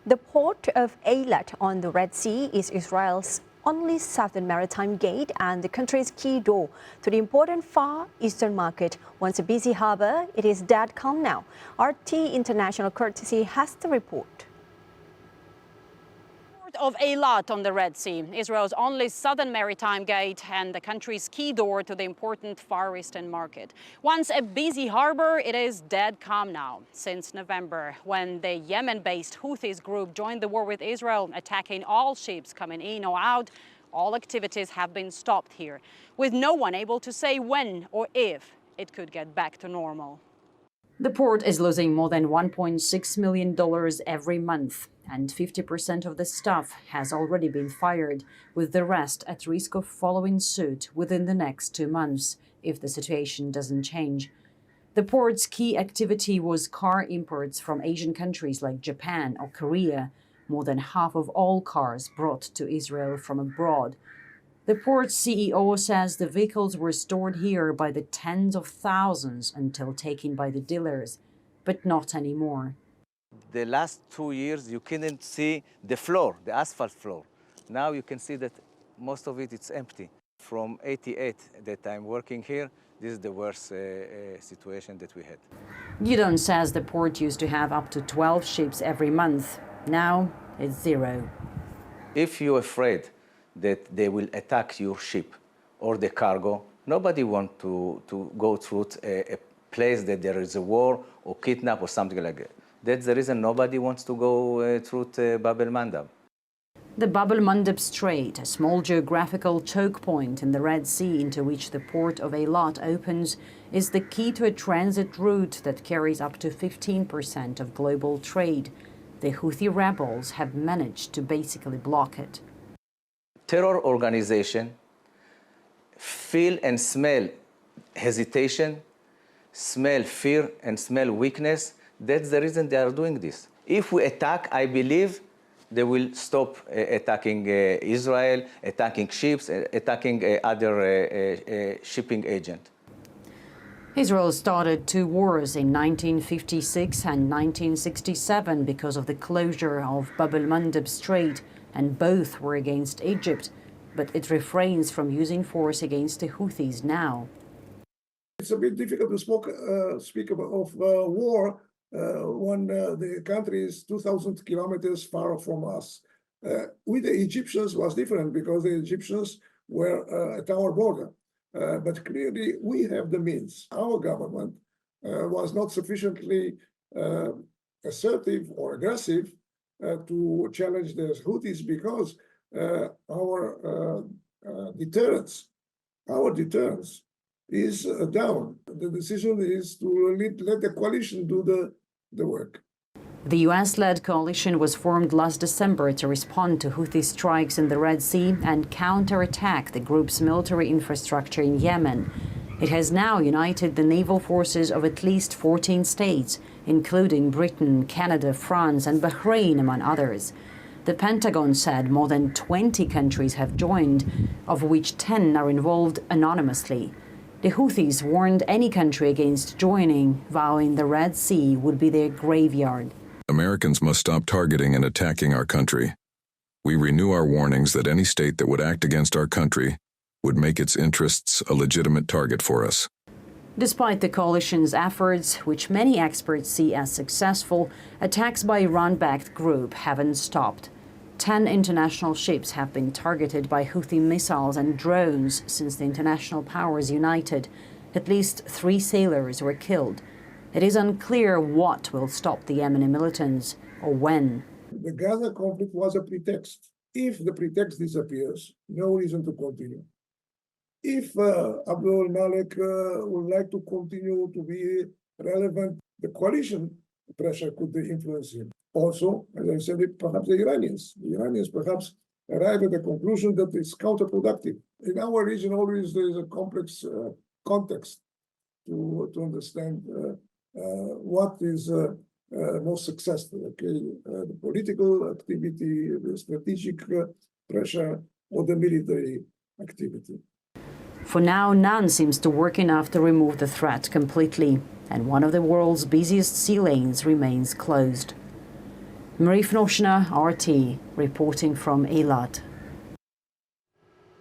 The port of Eilat on the Red Sea is Israel's only southern maritime gate and the country's key door to the important Far Eastern market. Once a busy harbor, it is dead calm now. RT International Courtesy has the report. Of Eilat on the Red Sea, Israel's only southern maritime gate and the country's key door to the important Far Eastern market. Once a busy harbor, it is dead calm now. Since November, when the Yemen-based Houthis group joined the war with Israel, attacking all ships coming in or out, all activities have been stopped here, with no one able to say when or if it could get back to normal. The port is losing more than $1.6 million every month, and 50% of the staff has already been fired, with the rest at risk of following suit within the next 2 months if the situation doesn't change. The port's key activity was car imports from Asian countries like Japan or Korea, more than half of all cars brought to Israel from abroad. The port's CEO says the vehicles were stored here by the tens of thousands until taken by the dealers, but not anymore. The last 2 years, you couldn't see the floor, the asphalt floor. Now you can see that most of it's empty. From '88 that I'm working here, this is the worst situation that we had. Gidon says the port used to have up to 12 ships every month. Now it's 0. If you're afraid that they will attack your ship or the cargo, nobody wants to go through a place that there is a war or kidnap or something like that. That's the reason nobody wants to go through Bab el-Mandab. The Bab el-Mandab Strait, a small geographical choke point in the Red Sea into which the port of Eilat opens, is the key to a transit route that carries up to 15% of global trade. The Houthi rebels have managed to basically block it. Terror organization feel and smell hesitation, smell fear and smell weakness. That's the reason they are doing this. If we attack, I believe they will stop attacking Israel, attacking ships, attacking other shipping agents. Israel started 2 wars in 1956 and 1967 because of the closure of Bab el-Mandab Strait, and both were against Egypt, but it refrains from using force against the Houthis now. It's a bit difficult to speak of war when the country is 2,000 kilometers far from us. With the Egyptians was different because the Egyptians were at our border. But clearly we have the means. Our government was not sufficiently assertive or aggressive to challenge the Houthis because our deterrence is down. The decision is to let the coalition do the work. The US-led coalition was formed last December to respond to Houthi strikes in the Red Sea and counterattack the group's military infrastructure in Yemen. It has now united the naval forces of at least 14 states, including Britain, Canada, France, and Bahrain, among others. The Pentagon said more than 20 countries have joined, of which 10 are involved anonymously. The Houthis warned any country against joining, vowing the Red Sea would be their graveyard. Americans must stop targeting and attacking our country. We renew our warnings that any state that would act against our country would make its interests a legitimate target for us. Despite the coalition's efforts, which many experts see as successful, attacks by Iran-backed group haven't stopped. 10 international ships have been targeted by Houthi missiles and drones since the international powers united. At least 3 sailors were killed. It is unclear what will stop the Yemeni militants or when. The Gaza conflict was a pretext. If the pretext disappears, no reason to continue. If Abdul Malik would like to continue to be relevant, the coalition pressure could influence him. Also, as I said, perhaps the Iranians perhaps arrive at the conclusion that it's counterproductive. In our region, always there is a complex context to understand what is most successful, okay? The political activity, the strategic pressure, or the military activity. For now, none seems to work enough to remove the threat completely, and one of the world's busiest sea lanes remains closed. Marie Vnoshna, RT, reporting from Eilat.